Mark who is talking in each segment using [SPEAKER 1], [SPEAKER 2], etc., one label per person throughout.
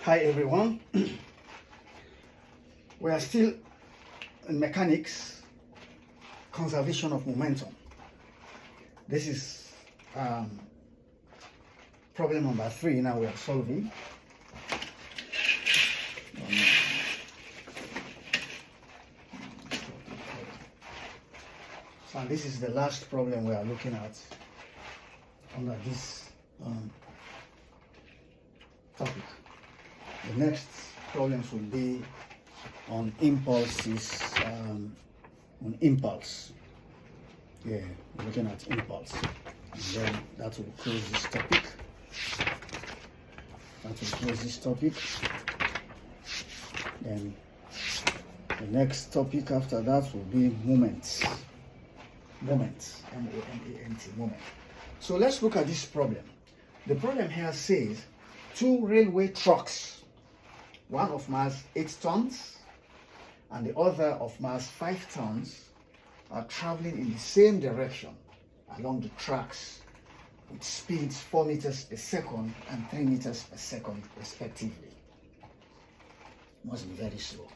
[SPEAKER 1] Hi everyone. We are still in mechanics, conservation of momentum. This is problem number 3 now we are solving. So this is the last problem we are looking at under this topic. The next problems will be on impulses, on impulse. Yeah, we're looking at impulse. And then that will close this topic. Then the next topic after that will be moments. Moments, M-O-M-A-N-T, moment. So let's look at this problem. The problem here says 2 railway trucks, one of mass 8 tons and the other of mass 5 tons, are traveling in the same direction along the tracks with speeds 4 meters per second and 3 meters per second respectively. Must be very slow.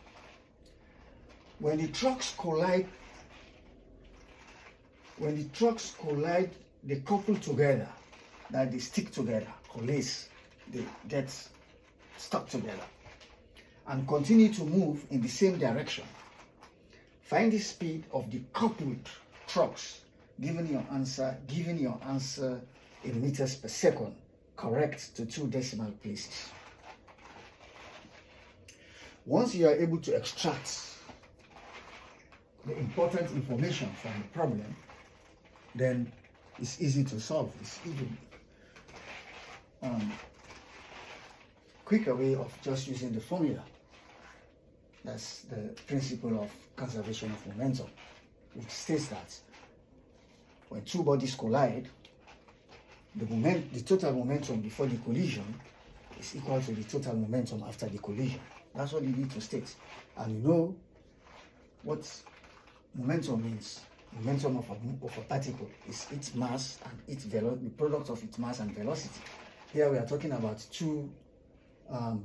[SPEAKER 1] When the trucks collide, they couple together, that they stick together, coalesce, they get stuck together and continue to move in the same direction. Find the speed of the coupled trucks, given your answer in meters per second, correct to 2 decimal places. Once you are able to extract the important information from the problem, then it's easy to solve. It's even quicker way of just using the formula. That's the principle of conservation of momentum, which states that when 2 bodies collide, the total momentum before the collision is equal to the total momentum after the collision. That's what you need to state. And you know what momentum means. Momentum of a particle is its mass and its velocity, the product of its mass and velocity. Here we are talking about 2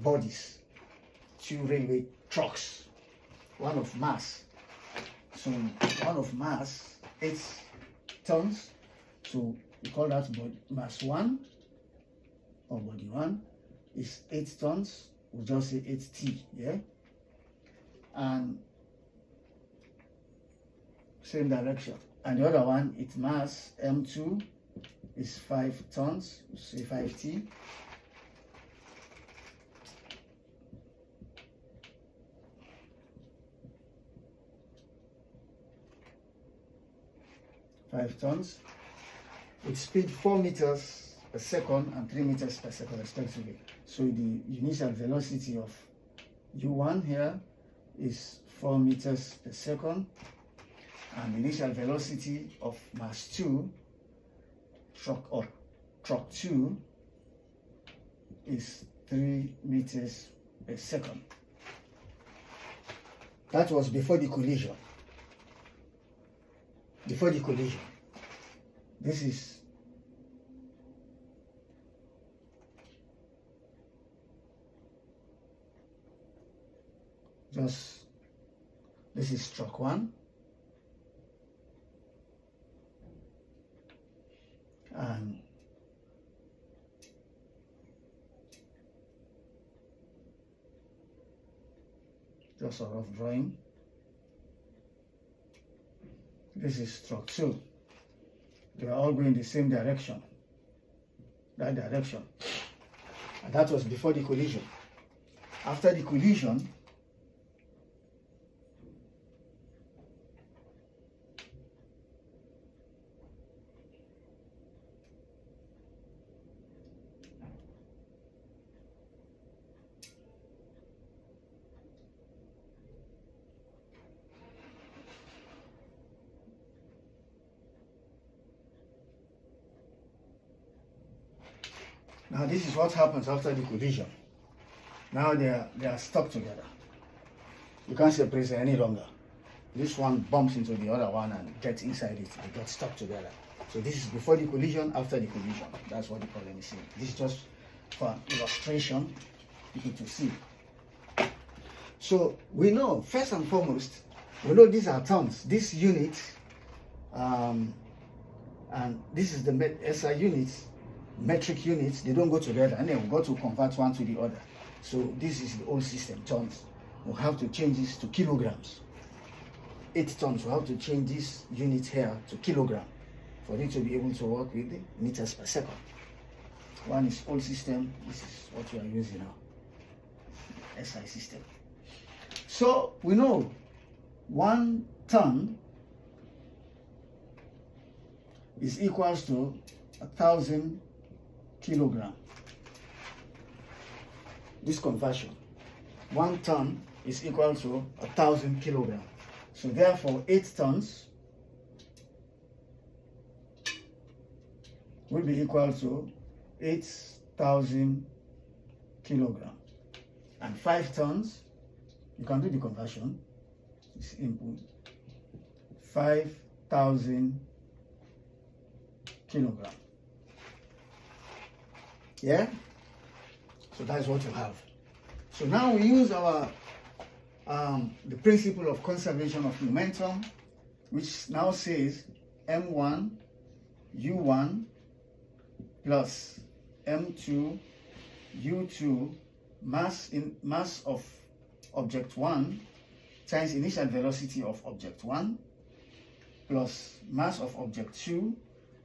[SPEAKER 1] bodies, 2 railway trucks, one of mass. So one of mass 8 tons. So we call that mass 1 or body 1 is 8 tons. We'll just say 8T, yeah? And same direction. And the other one, its mass M2 is 5 tons, we'll say 5T. With speed 4 meters per second and 3 meters per second respectively. So the initial velocity of U1 here is 4 meters per second, and the initial velocity of mass 2, truck 2, is 3 meters per second. That was before the collision. This is truck 1, and just a rough drawing. This is truck 2. They are all going the same direction, that direction. And that was before the collision. After the collision, now this is what happens after the collision. Now they are stuck together. You can't separate them any longer. This one bumps into the other one and gets inside it. They get stuck together. So this is before the collision, after the collision. That's what the problem is saying. This is just for illustration B to C. So we know, first and foremost, we know these are tons. This unit, and this is the SI units, metric units, they don't go together, and then we've got to convert one to the other. So this is the old system, tons. We'll have to change this to kilograms. 8 tons, we'll have to change this unit here to kilogram for it to be able to work with the meters per second. One is old system, this is what we are using now, SI system. So we know 1 ton is equals to 1,000 kilogram. This conversion, 1 ton is equal to 1,000 kilogram. So therefore 8 tons will be equal to 8,000 kilogram. And 5 tons, you can do the conversion, it's input, 5,000 kilogram. Yeah? So that's what you have. So now we use our the principle of conservation of momentum, which now says M1 U1 plus M2 U2 mass of object 1 times initial velocity of object 1 plus mass of object 2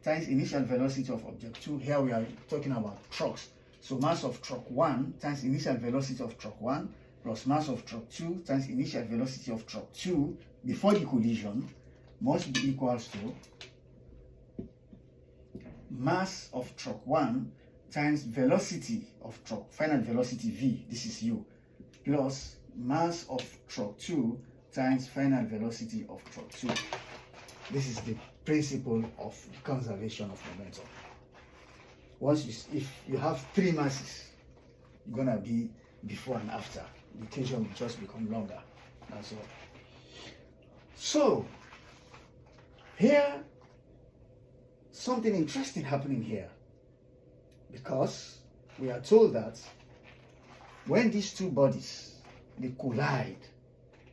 [SPEAKER 1] times initial velocity of object 2. Here we are talking about trucks. So mass of truck 1 times initial velocity of truck 1 plus mass of truck 2 times initial velocity of truck 2 before the collision must be equals to mass of truck 1 times velocity of truck, final velocity V, this is U, plus mass of truck 2 times final velocity of truck 2. This is the principle of conservation of momentum. If you have 3 masses, you're gonna be before and after. The equation will just become longer. That's all. So here, something interesting happening here, because we are told that when these 2 bodies they collide,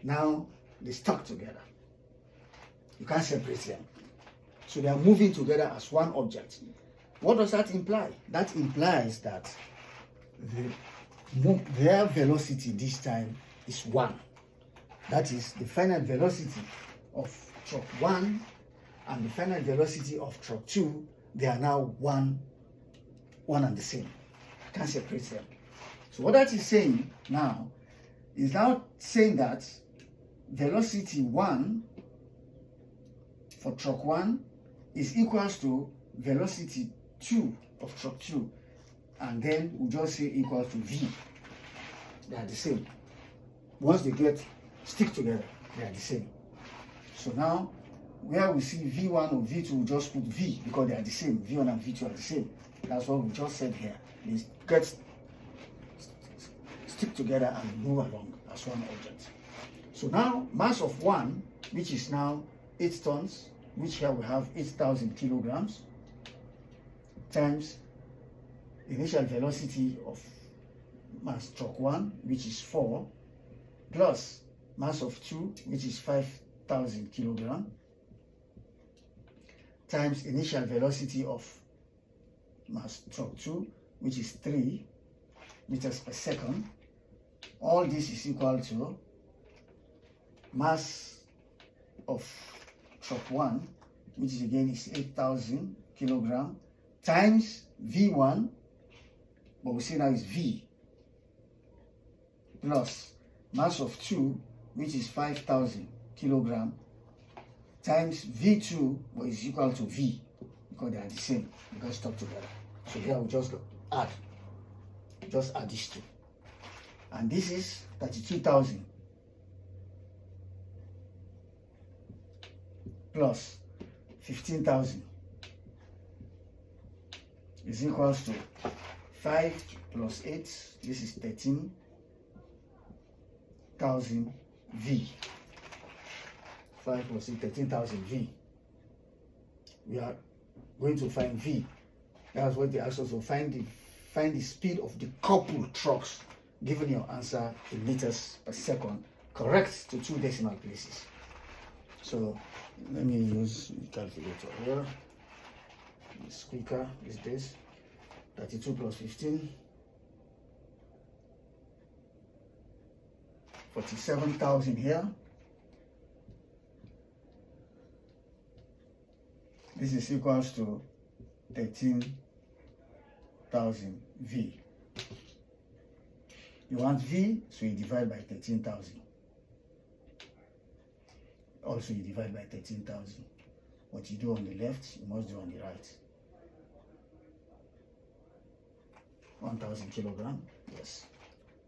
[SPEAKER 1] now they stuck together. You can't separate them. So they are moving together as one object. What does that imply? That implies that their velocity this time is 1. That is the final velocity of truck 1 and the final velocity of truck 2, they are now one and the same. Can't separate them. So what that is saying now is now saying that velocity 1 for truck 1 is equals to velocity 2 of truck 2, and then we'll just say equals to V. They are the same. Once they stick together, they are the same. So now, where we see V1 or V2, we'll just put V because they are the same. V1 and V2 are the same. That's what we just said here. They stick together and move along as one object. So now, mass of 1, which is now 8 tons, which here we have 8,000 kilograms, times initial velocity of mass truck 1, which is 4, plus mass of 2, which is 5,000 kilogram, times initial velocity of mass truck 2, which is 3 meters per second. All this is equal to mass of truck 1, which is again is 8,000 kilogram, times V1, but we see now is V, plus mass of 2, which is 5,000 kilogram, times V2, but is equal to V, because they are the same, because stuck together. So here we just add these 2. And this is 32,000 plus 15,000 is equals to 5 plus 8, this is 13,000 V. 5 plus 8, 13,000 V. We are going to find V. That's what they asked us to find the speed of the coupled trucks given your answer in meters per second, correct to 2 decimal places. So let me use the calculator here. It's quicker is this. 32 plus 15. 47,000 here. This is equals to 13,000 V. You want V, so you divide by 13,000. Also, you divide by 13,000. What you do on the left, you must do on the right. 1,000 kilogram, yes.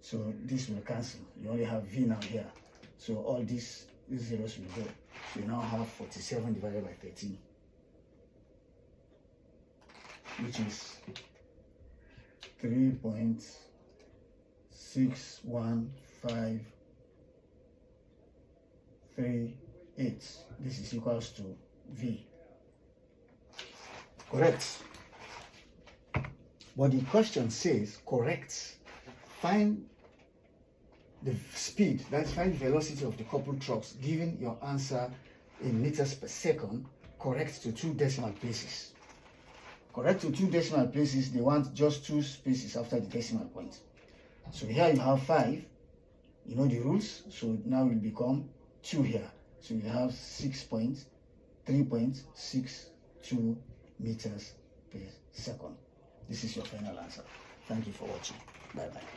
[SPEAKER 1] So this will cancel. You only have V now here. So all these zeros will go. So you now have 47 divided by 13, which is 3.61538. This is equals to V. Correct. But the question says correct. Find the speed, that's find the velocity of the coupled trucks, given your answer in meters per second, correct to 2 decimal places. Correct to 2 decimal places, they want just 2 spaces after the decimal point. So here you have 5, you know the rules, so now it will become 2 here. So you have 3.62 meters per second. This is your final answer. Thank you for watching. Bye-bye.